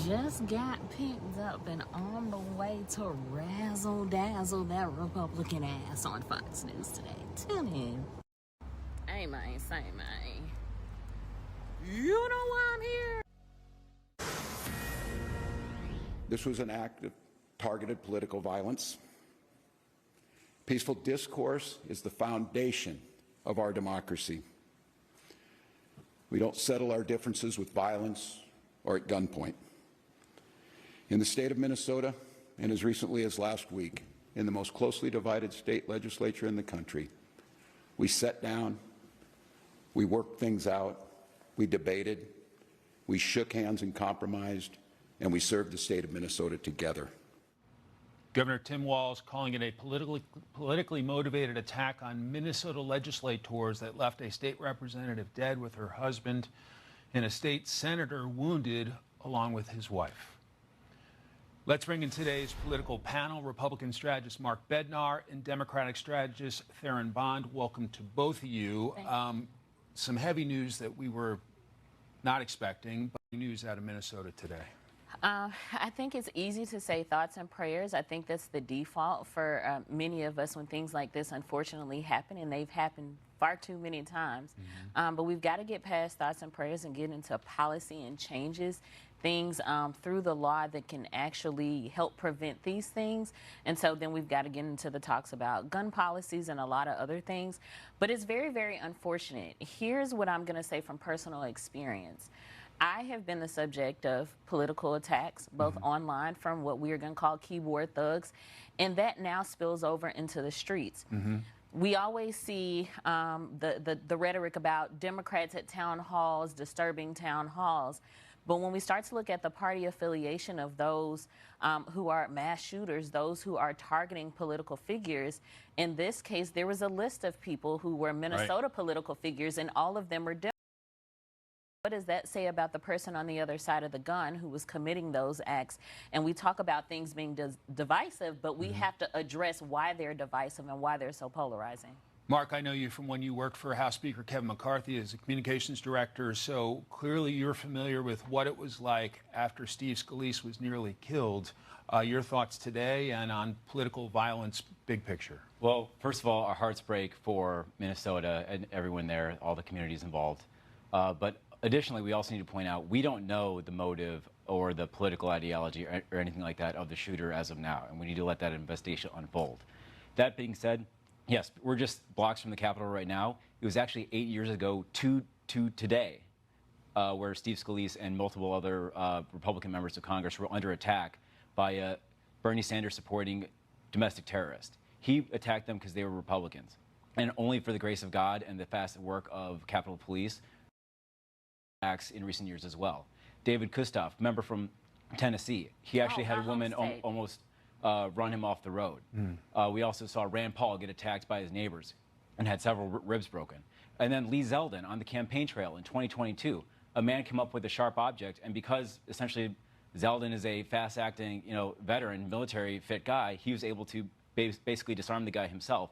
just got picked up and on the way to razzle-dazzle that Republican ass on Fox News today. Tune in. Hey, man, say, man. You know why I'm here? This was an act of targeted political violence. Peaceful discourse is the foundation of our democracy. We don't settle our differences with violence or at gunpoint. In the state of Minnesota, and as recently as last week, in the most closely divided state legislature in the country, we sat down, we worked things out, we debated, we shook hands and compromised, and we served the state of Minnesota together. Governor Tim Walz calling it a politically motivated attack on Minnesota legislators that left a state representative dead with her husband and a state senator wounded along with his wife. Let's bring in today's political panel, Republican strategist Mark Bednar and Democratic strategist Theryn Bond. Welcome to both of you. Some heavy news that we were not expecting, but news out of Minnesota today. I think it's easy to say thoughts and prayers. I think that's the default for many of us when things like this unfortunately happen, and they've happened far too many times. But we've got to get past thoughts and prayers and get into policy and changes, things through the law that can actually help prevent these things. And so then we've got to get into the talks about gun policies and a lot of other things. But it's very, very unfortunate. Here's what I'm going to say from personal experience. I have been the subject of political attacks, both online from what we're going to call keyboard thugs, and that now spills over into the streets. We always see the rhetoric about Democrats at town halls, disturbing town halls. But when we start to look at the party affiliation of those who are mass shooters, those who are targeting political figures, in this case, there was a list of people who were Minnesota political figures, and all of them were Democrats. What does that say about the person on the other side of the gun who was committing those acts? And we talk about things being divisive, but we have to address why they're divisive and why they're so polarizing. Mark, I know you from when you worked for House Speaker Kevin McCarthy as a communications director, so clearly you're familiar with what it was like after Steve Scalise was nearly killed. Your thoughts today and on political violence, big picture? Well, first of all, our hearts break for Minnesota and everyone there, all the communities involved. But additionally, we also need to point out we don't know the motive or the political ideology or anything like that of the shooter as of now, and we need to let that investigation unfold. That being said, yes, we're just blocks from the Capitol right now. It was actually 8 years ago to today where Steve Scalise and multiple other Republican members of Congress were under attack by a Bernie Sanders supporting domestic terrorist. He attacked them because they were Republicans. And only for the grace of God and the fast work of Capitol Police acts in recent years as well. David Kustoff, member from Tennessee, he actually had a woman almost run him off the road. We also saw Rand Paul get attacked by his neighbors and had several ribs broken. And then Lee Zeldin on the campaign trail in 2022, a man came up with a sharp object, and because essentially Zeldin is a fast-acting, veteran, military-fit guy, he was able to basically disarm the guy himself.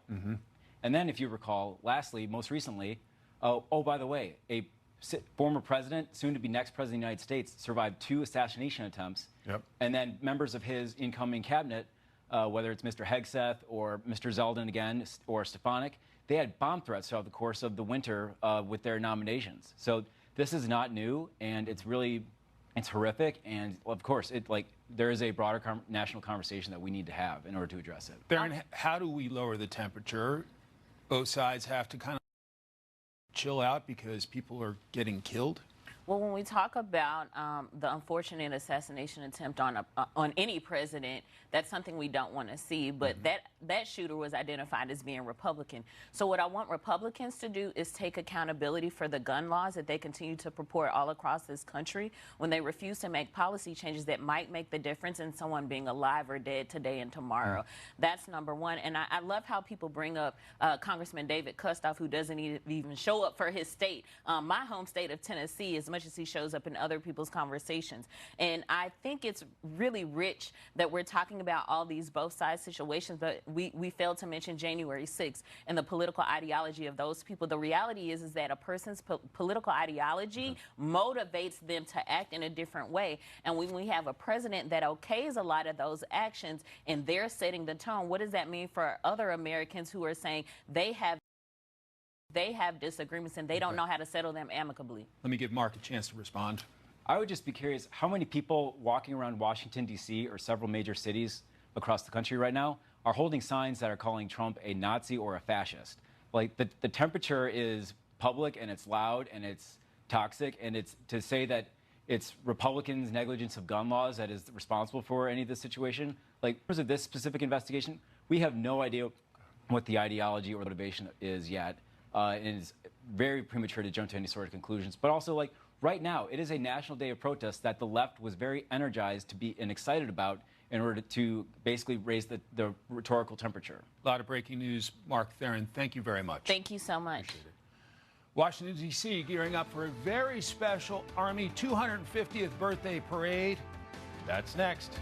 And then, if you recall, lastly, most recently, by the way, a former president, soon-to-be next president of the United States, survived 2 assassination attempts. And then members of his incoming cabinet, whether it's Mr. Hegseth or Mr. Zeldin again, or Stefanik, they had bomb threats throughout the course of the winter with their nominations. So this is not new, and it's horrific. And of course, there is a broader national conversation that we need to have in order to address it. Theryn, how do we lower the temperature? Both sides have to kind of chill out because people are getting killed? Well, when we talk about the unfortunate assassination attempt on any president, that's something we don't want to see. But that shooter was identified as being Republican. So what I want Republicans to do is take accountability for the gun laws that they continue to purport all across this country when they refuse to make policy changes that might make the difference in someone being alive or dead today and tomorrow. That's number one. And I love how people bring up Congressman David Kustoff, who doesn't even show up for his state. My home state of Tennessee, as much as he shows up in other people's conversations. And I think it's really rich that we're talking about all these both sides situations, but we failed to mention January 6th and the political ideology of those people. The reality is that a person's political ideology motivates them to act in a different way. And when we have a president that okays a lot of those actions and they're setting the tone, what does that mean for other Americans who are saying they have disagreements and they don't know how to settle them amicably? Let me give Mark a chance to respond. I would just be curious, how many people walking around Washington, D.C. or several major cities across the country right now are holding signs that are calling Trump a Nazi or a fascist? Like, the temperature is public and it's loud and it's toxic, and it's to say that it's Republicans' negligence of gun laws that is responsible for any of this situation. Like, in terms of this specific investigation, we have no idea what the ideology or motivation is yet. And it's very premature to jump to any sort of conclusions. But also, like, right now, it is a national day of protest that the left was very energized to be and excited about in order to basically raise the rhetorical temperature. A lot of breaking news. Mark, Theryn, thank you very much. Thank you so much. Appreciate it. Washington, D.C. gearing up for a very special Army 250th birthday parade. That's next.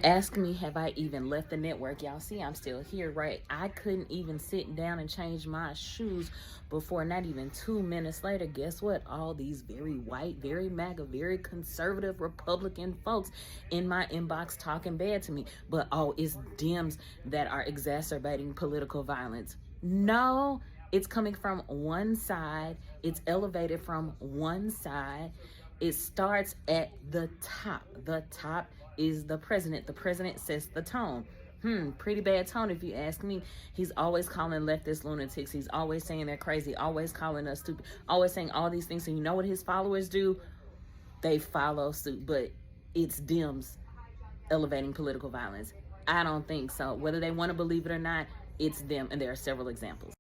Ask me, have I even left the network? Y'all see I'm still here, right? I couldn't even sit down and change my shoes before not even 2 minutes later. Guess what? All these very white, very MAGA, very conservative Republican folks in my inbox talking bad to me. But, oh, it's Dems that are exacerbating political violence. No, it's coming from one side. It's elevated from one side. It starts at the top. The top is the president. The president sets the tone. Pretty bad tone if you ask me. He's always calling leftists lunatics. He's always saying they're crazy, always calling us stupid, always saying all these things. And you know what his followers do? They follow suit. But it's Dems elevating political violence. I don't think so. Whether they want to believe it or not, it's them. And there are several examples.